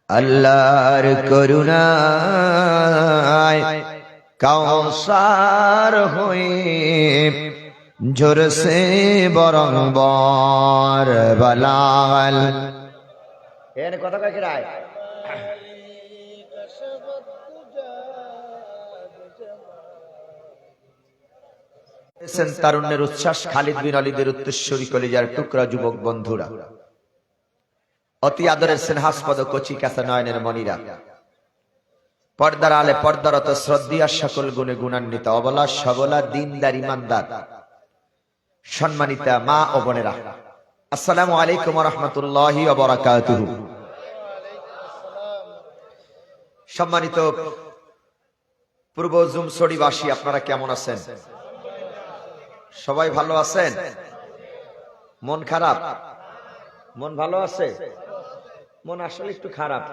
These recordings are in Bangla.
আল্লাহর করুণায় কাউসার হয়ে ঝরছে বরংবর বালাল। এর কথা কয় রায় তারুণ্যের উচ্ছ্বাস খালিদ বিন ওয়ালিদের উত্তরসূরি কলিজার টুকরা যুবক বন্ধুরা, অতি আদরের স্নেহাস্পদ কচি কাঁচা নয়নের মনিরা, পর্দার আলে পর্দারত শ্রদ্ধা সকল গুণে গুণান্বিত অবলা সবলা দিনদার ইমানদার সম্মানিতা মা ও বোনেরা, আসসালামু আলাইকুম ওয়া রাহমাতুল্লাহি ওয়া বারাকাতুহু। সম্মানিত পূর্ব জুমছড়িবাসী, আপনারা কেমন আছেন? সবাই ভালো আছেন? মন খারাপ? মন ভালো আছে? মন আসলে একটু খারাপ,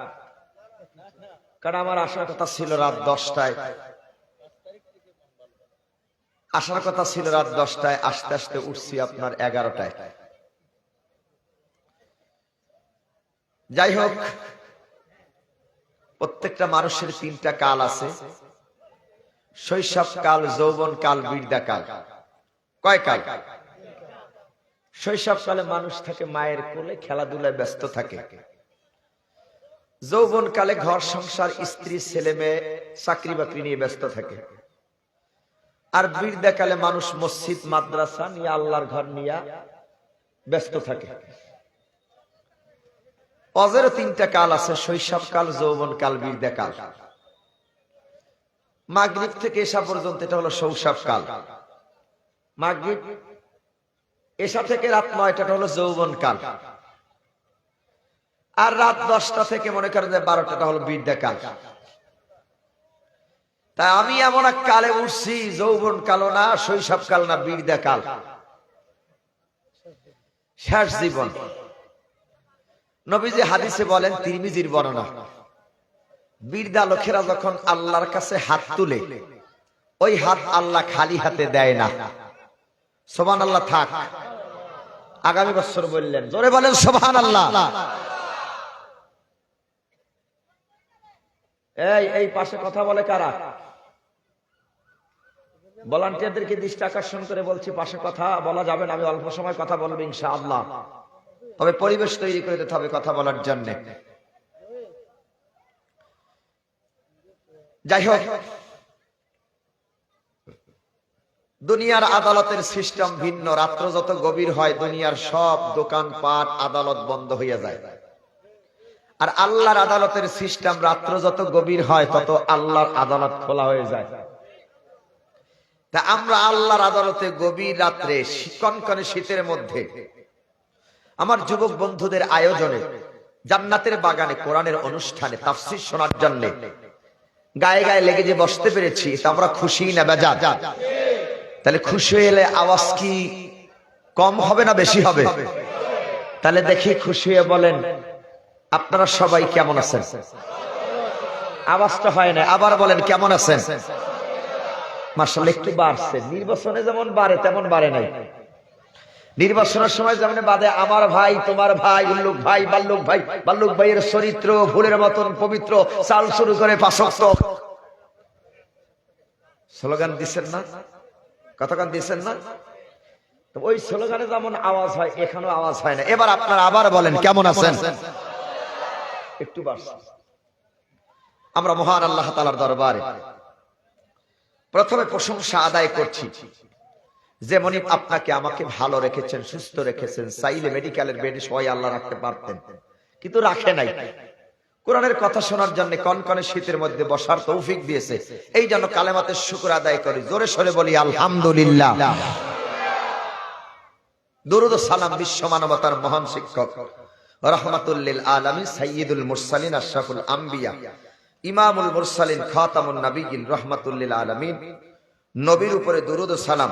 কারণ আমার আসার কথা ছিল রাত 10টায়, আসতে আসতে উঠছি আপনার 11টায়। যাই হোক, প্রত্যেকটা মানুষের 3টা কাল আছে, শৈশব কাল, যৌবন কাল, বৃদ্ধা কাল। কয় কাল? শৈশব কালে মানুষ থাকে মায়ের কোলে, খেলাধুলায় ব্যস্ত থাকে। যৌবন কালে ঘর সংসার, স্ত্রী ছেলে মেয়ে, চাকরি বাকরি নিয়ে ব্যস্ত থাকে। আর বৃদ্ধা কালে মানুষ মসজিদ মাদ্রাসা নিয়ে, আল্লাহর ঘর নিয়ে ব্যস্ত থাকে। অজেরও 3টা কাল আছে, শৈশব কাল, যৌবন কাল, বৃদ্ধা কাল। মাগরিব থেকে এশা পর্যন্ত এটা হলো শৈশব কাল। মাগরিব এশা থেকে রাত 9টা হলো যৌবন কাল। আর রাত 10টা থেকে মনে করেন যে 12টা হলো বৃদ্ধা কাল। তাই আমি এমন এক কালে উঠছি, যৌবন কালো না, শৈশব কাল না, বৃদ্ধা কাল, শেষ জীবন। নবীজি হাদিসে বলেন, তিরমিজির বর্ণনা, বৃদ্ধা লোকেরা যখন আল্লাহর কাছে হাত তুলে, ওই হাত আল্লাহ খালি হাতে দেয় না। সুবহানাল্লাহ। থাক, আগামী বছর বললেন, জোরে বলেন সুবহানাল্লাহ। এই পাশে কথা বলে কারা? ভলান্টিয়ারদেরকে দৃষ্টি আকর্ষণ করে বলছি, পাশে কথা বলা যাবে না, আমি অল্প সময় কথা বলবো ইনশাআল্লাহ, তবে পরিবেশ তৈরি করে দিতে হবে কথা বলার জন্য। যাই হোক, দুনিয়ার আদালতের সিস্টেম ভিন্ন। রাত্র যত গভীর হয়, দুনিয়ার সব দোকান পাট আদালত বন্ধ হয়ে যায়। আর আল্লাহর আদালতের সিস্টেম, রাত্র যত গভীর হয় তত আল্লাহর আদালত খোলা হয়ে যায়। তা আমরা আল্লাহর আদালতে গভীর রাত্রে, কনকনে শীতের মধ্যে, আমার যুবক বন্ধুদের আয়োজনে জান্নাতের বাগানে কোরআনের অনুষ্ঠানে তাফসীর শোনার জন্য গায়ে গায়ে লেগে যে বসতে পেরেছি, তা আমরা খুশি না বেজার? তাহলে খুশি হলে আওয়াজ কি কম হবে না বেশি হবে? তাহলে দেখি খুশি হয়ে বলেন, আপনারা সবাই কেমন আছেন? আওয়াজটা হয় না, আবার বলেন কেমন আছেন? মাশাআল্লাহ, একটু বাড়ছে। নির্বাচনে যেমন বাড়ে তেমন বাড়ে নাই। নির্বাচনের সময় যেমন বাদে আমার ভাই, তোমার ভাই, উল্লুক ভাই, বাল্লুক ভাই, বাল্লুক ভাইয়ের চরিত্র ফুলের মতন পবিত্র, চাল শুরু করে 5 ওয়াক্ত স্লোগান দিচ্ছেন না, কতক্ষণ দিচ্ছেন না? তো ওই স্লোগানে যেমন আওয়াজ হয়, এখানেও আওয়াজ হয় না। এবার আপনারা আবার বলেন কেমন আছেন? একটু বাড়ছে। আমরা মহান আল্লাহ তাআলার দরবারে প্রথমে প্রশংসা আদায় করছি, যেমনই আপনাকে আমাকে ভালো রেখেছেন, সুস্থ রেখেছেন। চাইলে মেডিকেলের বেডে সবাই আল্লাহ রাখতে পারতেন, কিন্তু রাখে নাই। কোরআনের কথা শোনার জন্য কনকনে শীতের মধ্যে বসার তৌফিক দিয়েছে। এই জন্য কালেমাতের শুকর আদায় করি, জোরে সরে বলি আলহামদুলিল্লাহ। দরুদ ও সালাম বিশ্ব মানবতার মহান শিক্ষক, রাহমাতুল লিল আলামিন, সাইয়্যিদুল মুরসালিন, আশরাফুল আম্বিয়া, ইমামুল মুরসালিন, খাতামুন নবিয়্যিন, রাহমাতুল লিল আলামিন নবীর উপরে দরুদ ও সালাম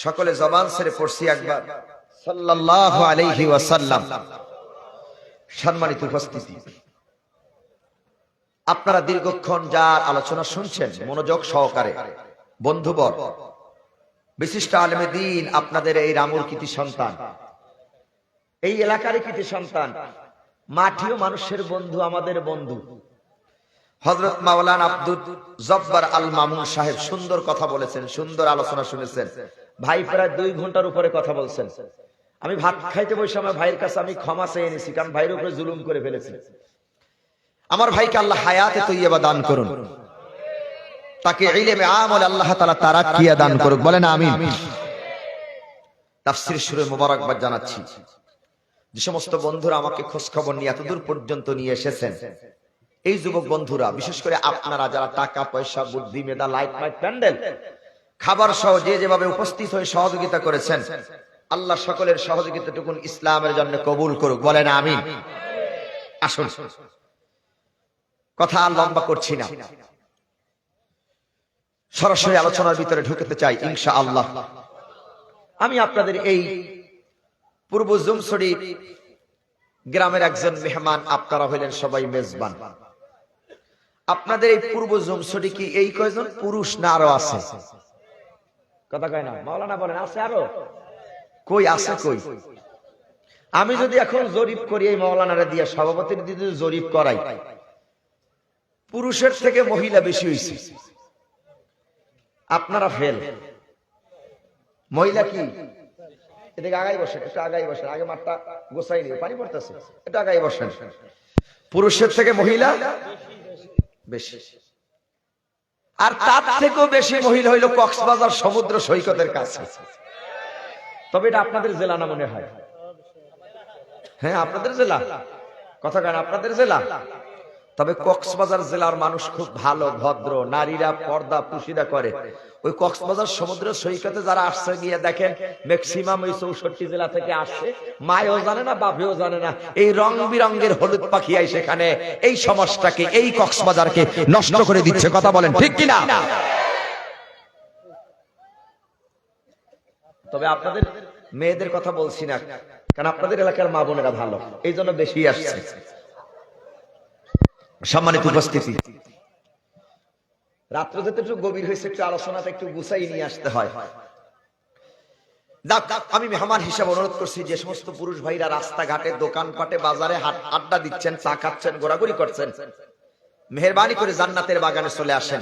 সকলে জবান ছেড়ে পড়ছি একবার, সাল্লাল্লাহু আলাইহি ওয়াসাল্লাম। সম্মানিত উপস্থিতি, আপনারা দীর্ঘক্ষণ যার আলোচনা শুনছেন মনোযোগ সহকারে, বন্ধুবর, বিশিষ্ট আলেমে দ্বীন, আপনাদের এই রামুর কৃতি সন্তান এই এলাকারই কৃতি সন্তান, মাটিও মানুষের বন্ধু, আমাদের বন্ধু। হযরত মাওলানা আব্দুল জব্বার আল মামুন সাহেব সুন্দর কথা বলেছেন, সুন্দর আলোচনা শুনেছেন। ভাই প্রায় 2 ঘন্টার উপরে কথা বলছেন। আমি ভাত খাইতে বসে আমার ভাইয়ের কাছে আমি ক্ষমা চেয়ে নিয়েছি, কারণ ভাইয়ের উপরে জুলুম করে ফেলেছি। আমার ভাইকে আল্লাহ হায়াতে তৈয়বা দান করুন, তাকে ইলমে আমল আল্লাহ তাআলা তারাক্কিয়া দান করুক, বলেন আমিন। তাফসীর শুরু মোবারকবাদ জানাচ্ছি যে সমস্ত বন্ধুরা আমাকে খোঁজ খবর নিয়ে এতদূর পর্যন্ত নিয়ে এসেছেন, এই যুবক বন্ধুরা, বিশেষ করে আপনারা যারা টাকা পয়সা, বুদ্ধি, মেধা, লাইট মাইট, প্যান্ডেল, খাবার সহ যে যেভাবে উপস্থিত হয়ে সহযোগিতা করেছেন, আল্লাহ সকলের সহযোগিতাটুকুন ইসলামের জন্য কবুল করুক, বলেন আমিন। আসুন, কথা আর লম্বা করছি না, সরাসরি আলোচনার ভিতরে ঢুকতে চাই ইনশাআল্লাহ। আমি আপনাদের এই পূর্ব জুমছড়ি গ্রামের একজন মেহমান, আপনারা হইলেন সবাই মেজবান। আপনাদের এই পূর্ব জুমছড়ি কি এই কয়জন পুরুষ না আরো আছে? কথা কয় না, মাওলানা বলেন আছে আরো? কই আছে কই? আমি যদি এখন জরিপ করি, এই মাওলানারা দিয়ে সভাপতির দিয়ে জরিপ করাই, পুরুষের থেকে মহিলা বেশি হইছে। আপনারা ফেল। মহিলা কি এদিকে আগাই বসেন, একটু আগাই বসেন, আগে মাঠটা গোছাই নিয়ে পানি পড়তেছে, একটু আগাই বসেন। পুরুষের থেকে মহিলা বেশি, আর তার থেকেও বেশি মহিলা হইল কক্সবাজার সমুদ্র সৈকতের কাছে। তবে এটা আপনাদের জেলা না মনে হয়? হ্যাঁ আপনাদের জেলা, কথা কেন আপনাদের জেলা। তবে কক্সবাজার জেলার মানুষ খুব ভালো, ভদ্র, নারীরা পর্দা পুশিদা করে। ওই কক্সবাজার সমুদ্র সৈকতে যারা আসছে গিয়ে দেখেন ম্যাক্সিমাম ওই 64 জেলা থেকে আসছে, মায়েও জানে না বাপেও জানে না। এই রং বিরঙ্গের হলুদ পাখি আই সেখানে এই সমাজটাকে, এই কক্সবাজারকে নষ্ট করে দিচ্ছে, কথা বলেন ঠিক কিনা? তবে আপনাদের মেয়েদের কথা বলছি না, কারণ আপনাদের এলাকার মা বোনেরা ভালো, এই জন্য বেশি আসছে। সম্মানিত উপস্থিতি, রাত্র যেতে একটু গভীর হয়েছে, একটু আলোচনাটা একটু গুছাই নিয়ে আসতে হয়। আমি মেহমান হিসাবে অনুরোধ করছি, যে সমস্ত পুরুষ ভাইরা রাস্তাঘাটে, দোকানপাটে, বাজারে আড্ডা দিচ্ছেন, চা খাচ্ছেন, ঘোরাঘুরি করছেন, মেহেরবানি করে জান্নাতের বাগানে চলে আসেন।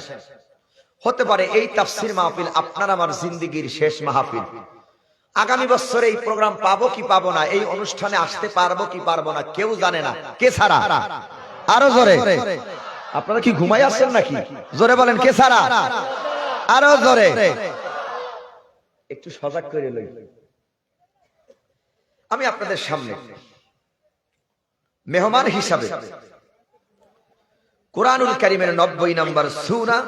হতে পারে এই তাফসীর মাহফিল আপনার আমার জিন্দেগীর শেষ মাহফিল। আগামী বছর এই প্রোগ্রাম পাবো কি পাবো না, এই অনুষ্ঠানে আসতে পারবো কি পারবো না, কেউ জানে না। কে ছাড়া? আরো জোরে। আপনারা কি ঘুমাই আসছেন নাকি? জোরে বলেন, কে ছাড়া? আরো জোরে। একটু সজাগ করে লই। আমি আপনাদের সামনে মেহমান হিসাবে কোরআনুল কারীমের 90 নম্বর সূরা